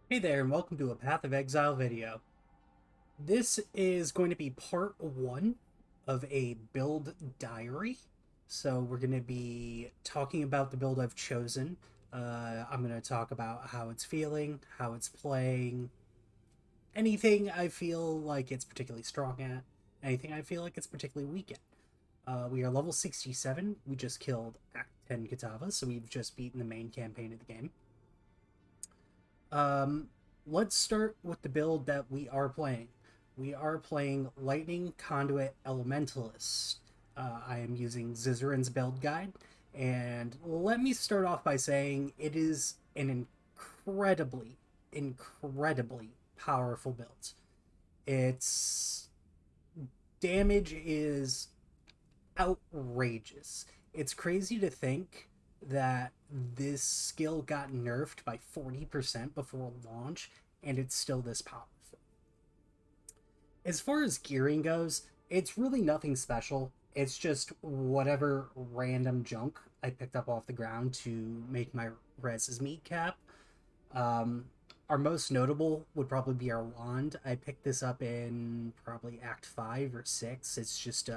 Hey there, and welcome to a Path of Exile video. This is going to be part one of a build diary. So we're going to be talking about the build I've chosen. I'm going to talk about how it's feeling, how it's playing, anything I feel like it's particularly strong at, anything I feel like it's particularly weak at. We are level 67. We just killed Act 10 Katava, so we've just beaten the main campaign of the game. Um, let's start with the build that we are playing. We are playing Lightning Conduit Elementalist. I am using Zizarin's build guide, and let me start off by saying it is an incredibly powerful build. Its damage is outrageous. It's crazy to think that this skill got nerfed by 40% before launch and it's still this powerful. As far as gearing goes, it's really nothing special. It's just whatever random junk I picked up off the ground to make my Rez's meat cap. Um, our most notable would probably be our wand. I picked this up in probably Act 5 or 6. It's just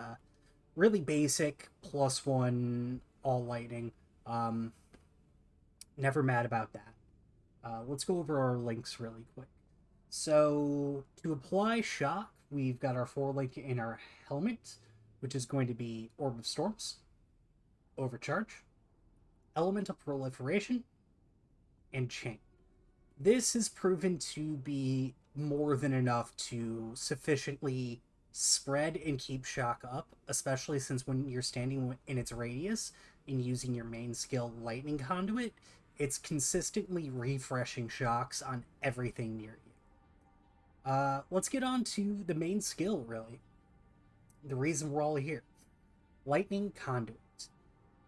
really basic +1 all lightning. Um, Never mad about that. Let's go over our links really quick. So to apply shock, we've got our 4 link in our helmet, which is going to be Orb of Storms, Overcharge, Elemental Proliferation, and Chain. This has proven to be more than enough to sufficiently spread and keep shock up, especially since when you're standing in its radius and using your main skill Lightning Conduit, it's consistently refreshing shocks on everything near you. Let's get on to the main skill, really. The reason we're all here. Lightning Conduit.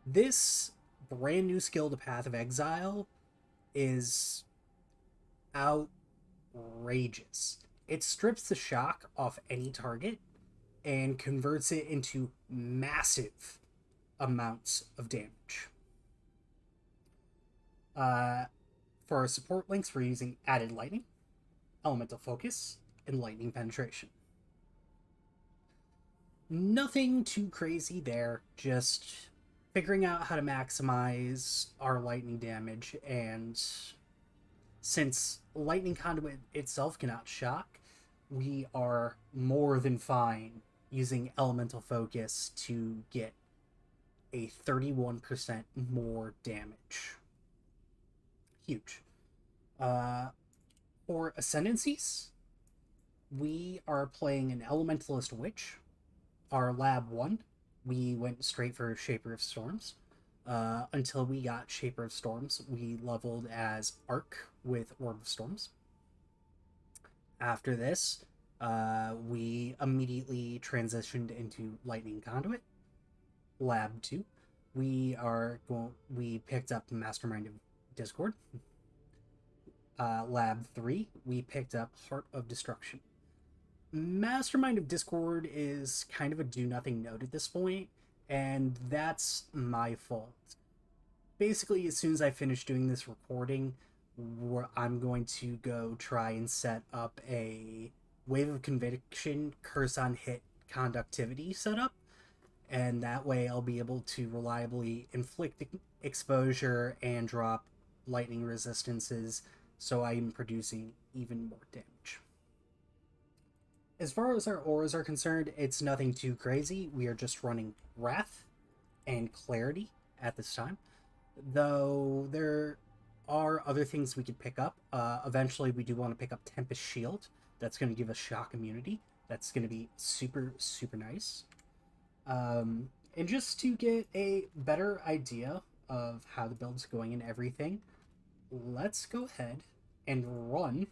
This brand new skill to Path of Exile is outrageous. It strips the shock off any target and converts it into massive amounts of damage. Uh, for our support links, we're using Added Lightning, Elemental Focus, and Lightning Penetration. Nothing too crazy there, just figuring out how to maximize our lightning damage, and since Lightning Conduit itself cannot shock, we are more than fine using Elemental Focus to get a 31% more damage. Huge. Uh, for Ascendancies, we are playing an Elementalist Witch. Our Lab 1, we went straight for Shaper of Storms. Until we got Shaper of Storms, we leveled as Arc with Orb of Storms. After this, we immediately transitioned into Lightning Conduit. Lab 2, we picked up Mastermind of Discord. Lab 3, we picked up Heart of Destruction. Mastermind of Discord is kind of a do nothing node at this point, and that's my fault. Basically, as soon as I finish doing this recording, I'm going to go try and set up a Wave of Conviction Curse on Hit conductivity setup, and that way I'll be able to reliably inflict exposure and drop lightning resistances, so I'm producing even more damage. As far as our auras are concerned, it's nothing too crazy. We are just running Wrath and Clarity at this time. Though there are other things we could pick up. Eventually, we do want to pick up Tempest Shield. That's going to give us shock immunity. That's going to be super nice. And just to get a better idea of how the build's going and everything, let's go ahead and run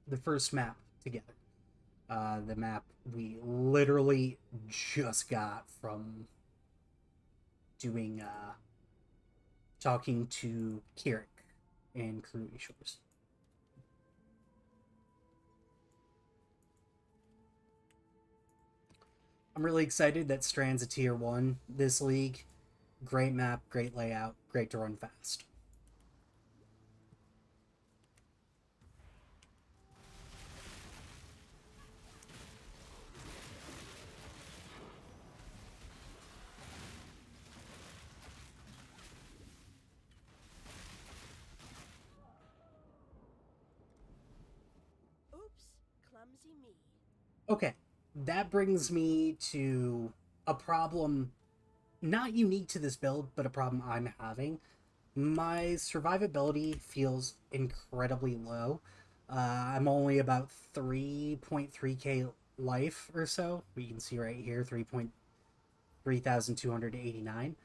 the first map together. The map we literally just got from doing talking to Kirik in Karui Shores. I'm really excited that Strand's a tier 1 this league. Great map, great layout, great to run fast. Okay, that brings me to a problem not unique to this build, but a problem I'm having. My survivability feels incredibly low. I'm only about 3.3k life or so. We can see right here 3,289.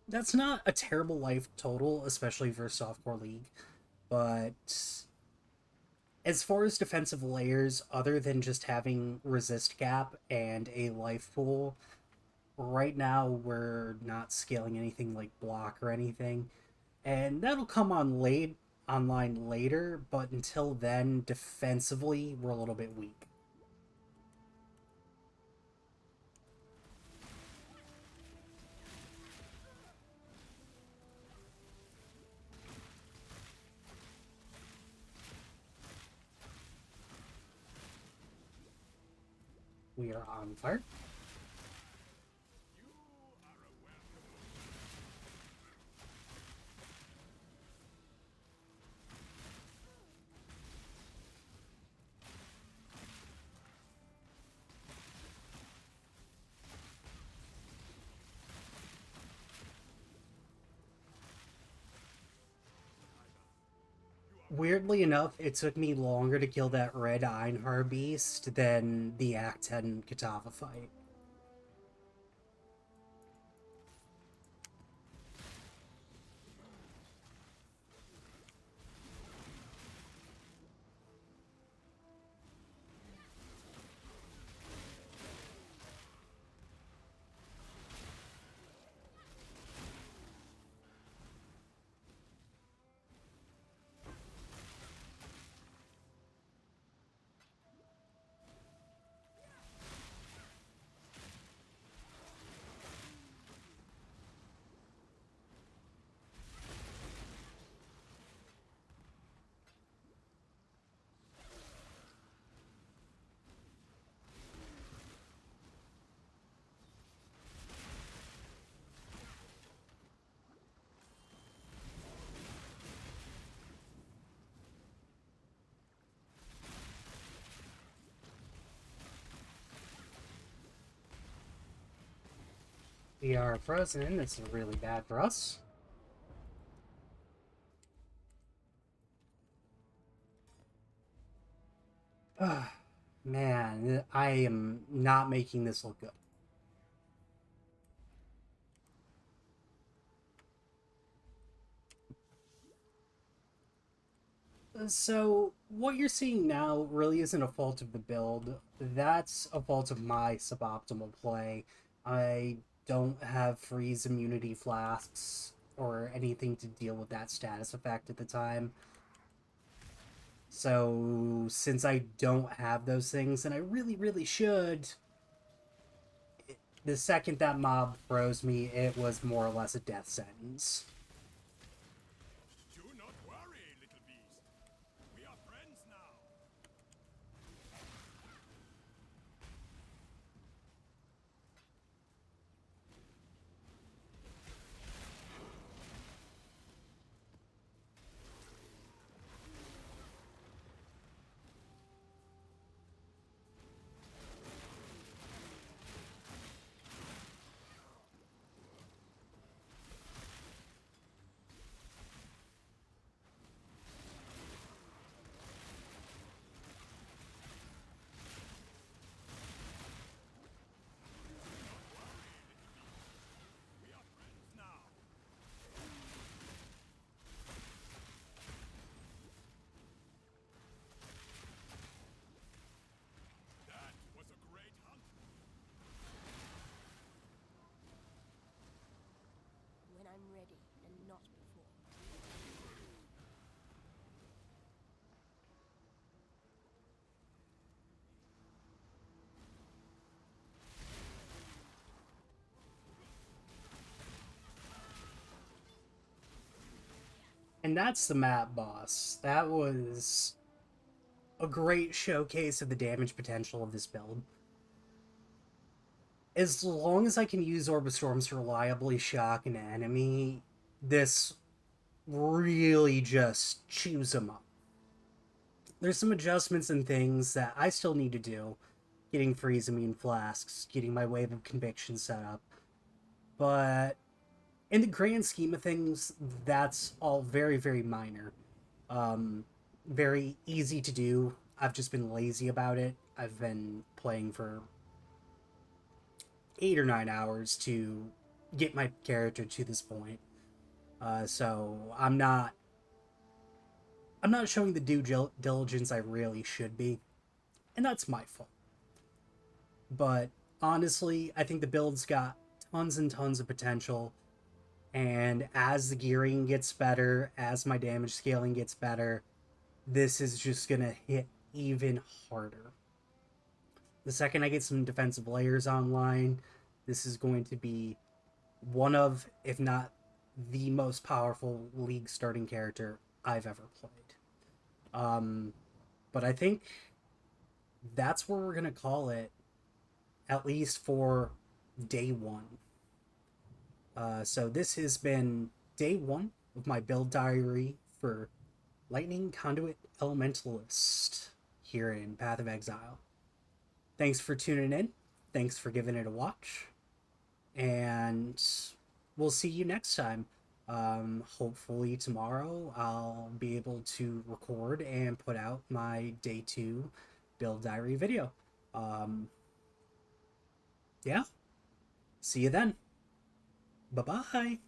That's not a terrible life total, especially for softcore league, but as far as defensive layers, other than just having resist gap and a life pool, right now we're not scaling anything like block or anything, and that'll come online later. But until then, defensively, we're a little bit weak. We are on fire. Weirdly enough, it took me longer to kill that red Einhar beast than the Act 10 Katava fight. We are frozen. This is really bad for us. Man, I am not making this look good. So, what you're seeing now really isn't a fault of the build. That's a fault of my suboptimal play. I don't have freeze immunity flasks or anything to deal with that status effect at the time. So, since I don't have those things, and I really, really should, the second that mob froze me, it was more or less a death sentence. Do not worry, little beast. We are friends now. That was a great hunt. When I'm ready, and not before. And that's the map boss. That was a great showcase of the damage potential of this build. As long as I can use Orbistorms to reliably shock an enemy, this really just chews them up. there's some adjustments and things that I still need to do. Getting freeze immune flasks, getting my wave of conviction set up. But in the grand scheme of things, that's all very, very minor. Very easy to do. I've just been lazy about it. I've been playing for 8 or 9 hours to get my character to this point. So I'm not showing the due diligence I really should be, and that's my fault. But honestly, I think the build's got tons and tons of potential. And as the gearing gets better, as my damage scaling gets better, this is just gonna hit even harder. The second I get some defensive layers online, this is going to be one of, if not the most powerful league starting character I've ever played. But I think that's where we're gonna call it, at least for day one. So this has been day one of my build diary for Lightning Conduit Elementalist here in Path of Exile. Thanks for tuning in. Thanks for giving it a watch. And we'll see you next time. Hopefully tomorrow I'll be able to record and put out my day 2 build diary video. Yeah. See you then. Bye-bye.